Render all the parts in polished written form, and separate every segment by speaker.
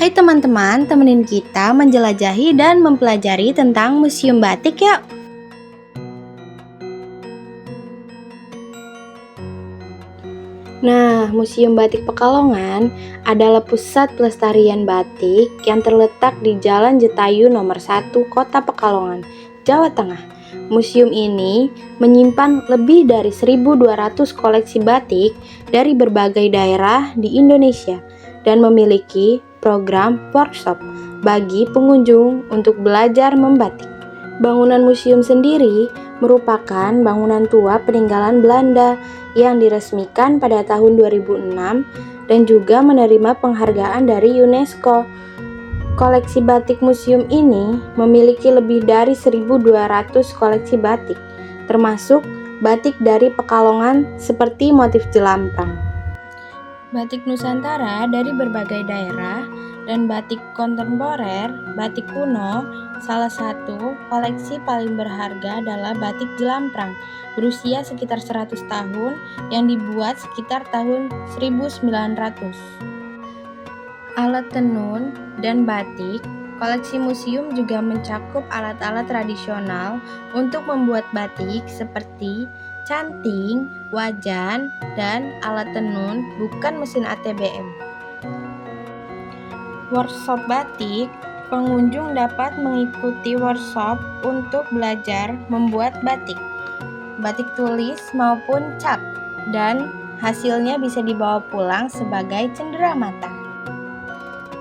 Speaker 1: Hai teman-teman, temenin kita menjelajahi dan mempelajari tentang Museum Batik yuk. Nah, Museum Batik Pekalongan adalah pusat pelestarian batik yang terletak di Jalan Jetayu nomor 1 Kota Pekalongan, Jawa Tengah. Museum ini menyimpan lebih dari 1.200 koleksi batik dari berbagai daerah di Indonesia dan memiliki program workshop bagi pengunjung untuk belajar membatik. Bangunan museum sendiri merupakan bangunan tua peninggalan Belanda yang diresmikan pada tahun 2006 dan juga menerima penghargaan dari UNESCO. Koleksi batik museum ini memiliki lebih dari 1.200 koleksi batik, termasuk batik dari Pekalongan seperti motif jelamprang, batik Nusantara dari berbagai daerah, dan batik kontemporer, batik kuno. Salah satu koleksi paling berharga adalah batik jelamprang, berusia sekitar 100 tahun yang dibuat sekitar tahun 1900. Alat tenun dan batik. Koleksi museum juga mencakup alat-alat tradisional untuk membuat batik seperti canting, wajan, dan alat tenun bukan mesin ATBM. Workshop batik. Pengunjung dapat mengikuti workshop untuk belajar membuat batik, batik tulis maupun cap, dan hasilnya bisa dibawa pulang sebagai cenderamata.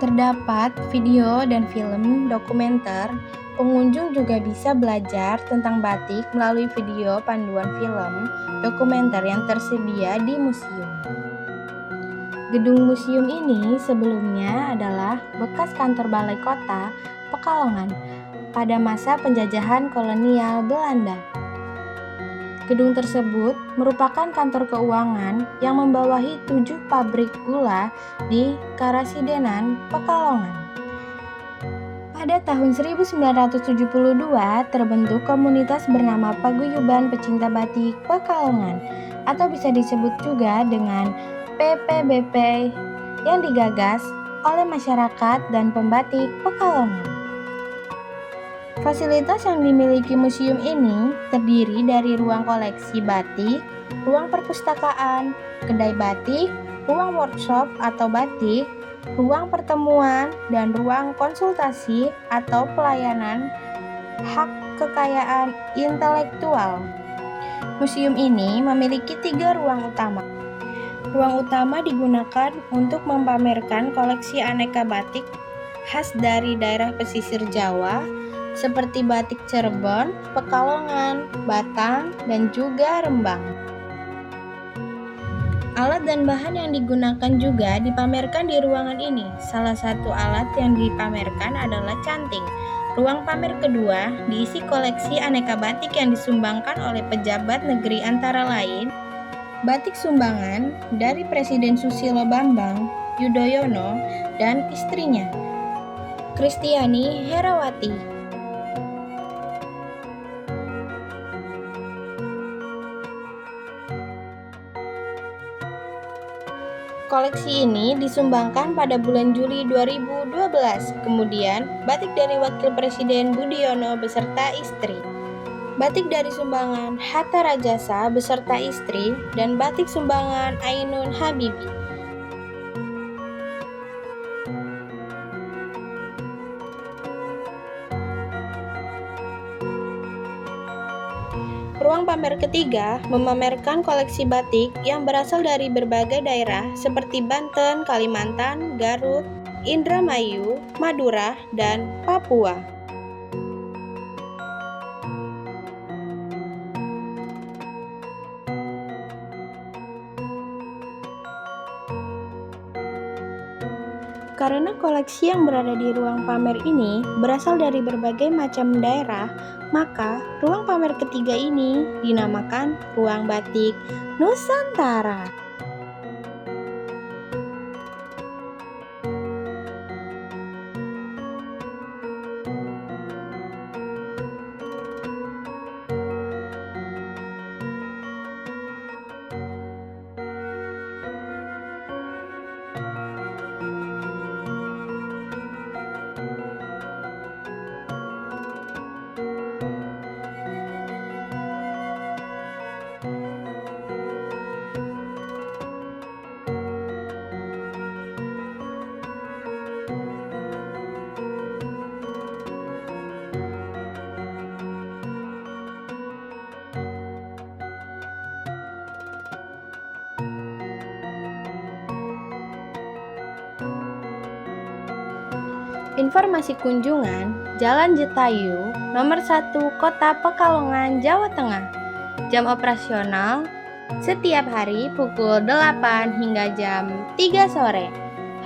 Speaker 1: Terdapat video dan film dokumenter. Pengunjung juga bisa belajar tentang batik melalui video panduan film dokumenter yang tersedia di museum. Gedung museum ini sebelumnya adalah bekas kantor Balai Kota Pekalongan pada masa penjajahan kolonial Belanda. Gedung tersebut merupakan kantor keuangan yang membawahi 7 pabrik gula di Karasidenan, Pekalongan. Pada tahun 1972 terbentuk komunitas bernama Paguyuban Pecinta Batik Pekalongan, atau bisa disebut juga dengan PPBP, yang digagas oleh masyarakat dan pembatik Pekalongan. Fasilitas yang dimiliki museum ini terdiri dari ruang koleksi batik, ruang perpustakaan, kedai batik, ruang workshop atau batik, ruang pertemuan, dan ruang konsultasi atau pelayanan hak kekayaan intelektual. Museum ini memiliki 3 ruang utama. Ruang utama digunakan untuk memamerkan koleksi aneka batik khas dari daerah pesisir Jawa, seperti batik Cirebon, Pekalongan, Batang, dan juga Rembang. Alat dan bahan yang digunakan juga dipamerkan di ruangan ini. Salah satu alat yang dipamerkan adalah canting. Ruang pamer kedua diisi koleksi aneka batik yang disumbangkan oleh pejabat negeri, antara lain batik sumbangan dari Presiden Susilo Bambang Yudhoyono dan istrinya, Kristiani Herawati. Koleksi ini disumbangkan pada bulan Juli 2012. Kemudian, batik dari Wakil Presiden Budiono beserta istri, batik dari sumbangan Hatta Rajasa beserta istri, dan batik sumbangan Ainun Habibi. Ruang pamer ketiga memamerkan koleksi batik yang berasal dari berbagai daerah seperti Banten, Kalimantan, Garut, Indramayu, Madura, dan Papua. Karena koleksi yang berada di ruang pamer ini berasal dari berbagai macam daerah, maka ruang pamer ketiga ini dinamakan Ruang Batik Nusantara. Informasi kunjungan Jalan Jetayu nomor 1 Kota Pekalongan, Jawa Tengah. Jam operasional setiap hari pukul 8 hingga jam 3 sore.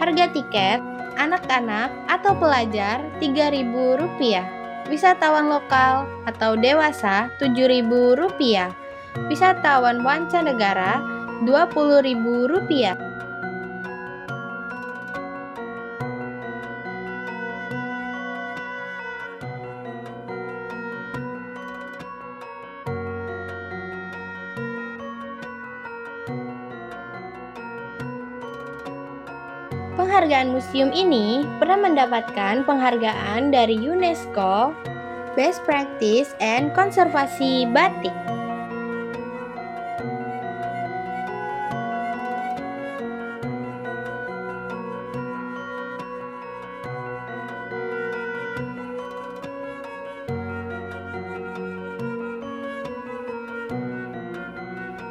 Speaker 1: Harga tiket anak-anak atau pelajar Rp3.000. Wisatawan lokal atau dewasa Rp7.000. Wisatawan mancanegara Rp20.000. Penghargaan museum ini pernah mendapatkan penghargaan dari UNESCO Best Practice and Konservasi Batik.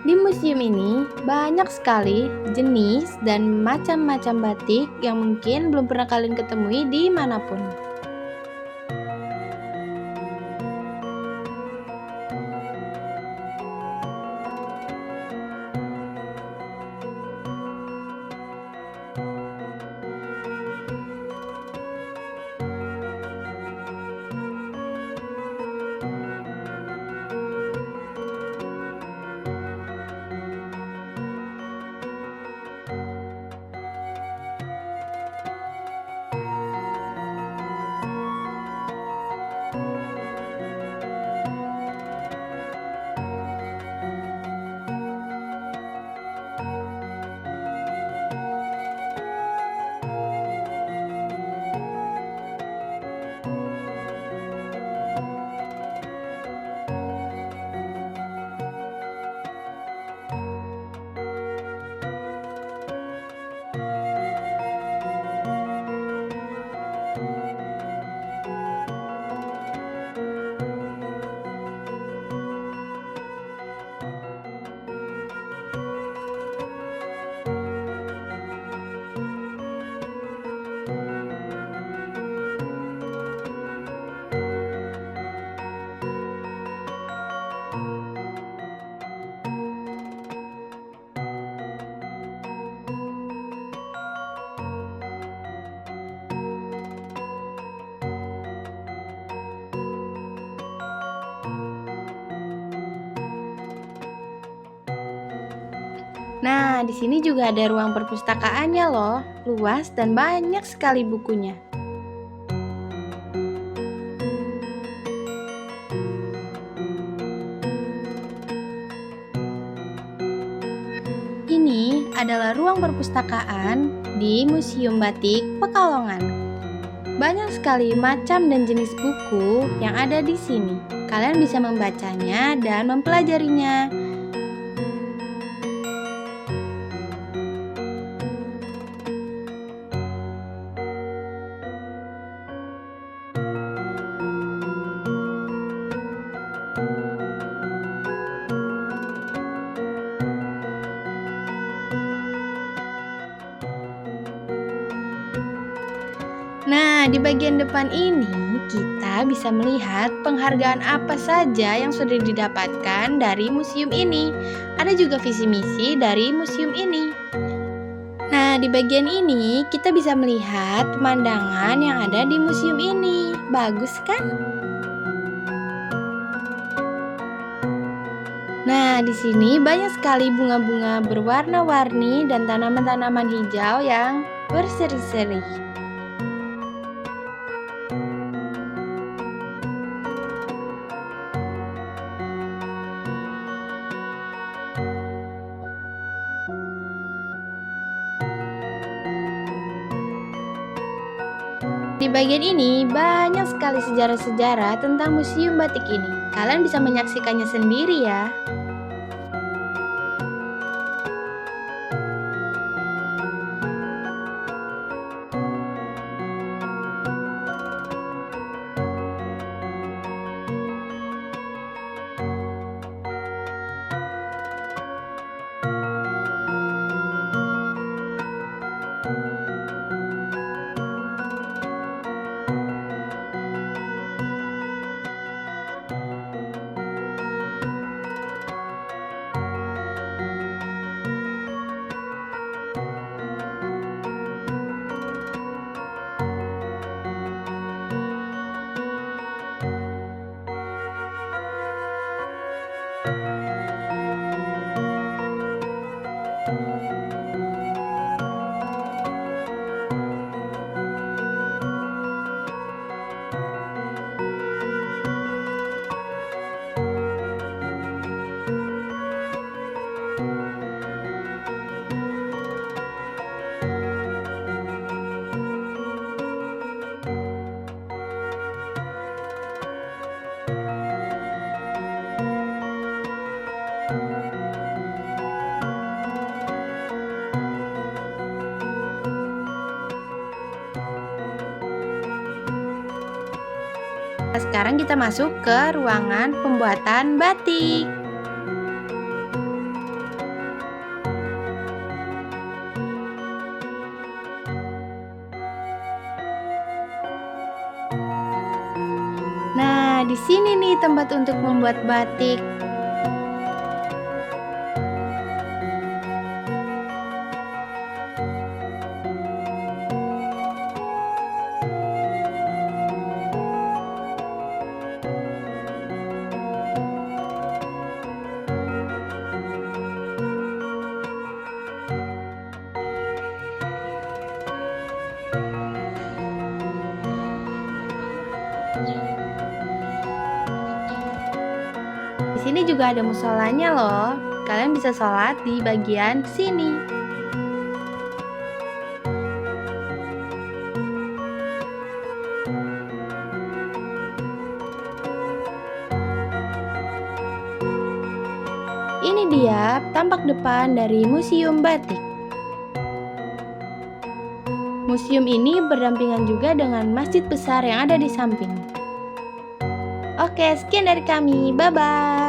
Speaker 1: Di museum ini banyak sekali jenis dan macam-macam batik yang mungkin belum pernah kalian ketemui di manapun. Nah, di sini juga ada ruang perpustakaannya loh, luas dan banyak sekali bukunya. Ini adalah ruang perpustakaan di Museum Batik Pekalongan. Banyak sekali macam dan jenis buku yang ada di sini. Kalian bisa membacanya dan mempelajarinya. Nah, di bagian depan ini kita bisa melihat penghargaan apa saja yang sudah didapatkan dari museum ini. Ada juga visi misi dari museum ini. Nah, di bagian ini kita bisa melihat pemandangan yang ada di museum ini. Bagus kan? Nah, di sini banyak sekali bunga-bunga berwarna-warni dan tanaman-tanaman hijau yang berseri-seri. Di bagian ini banyak sekali sejarah-sejarah tentang museum batik ini. Kalian bisa menyaksikannya sendiri ya. Sekarang kita masuk ke ruangan pembuatan batik. Nah, di sini nih tempat untuk membuat batik. Di sini juga ada musolanya loh. Kalian bisa sholat di bagian sini. Ini dia tampak depan dari Museum Batik. Museum ini berdampingan juga dengan masjid besar yang ada di samping. Oke, sekian dari kami. Bye-bye.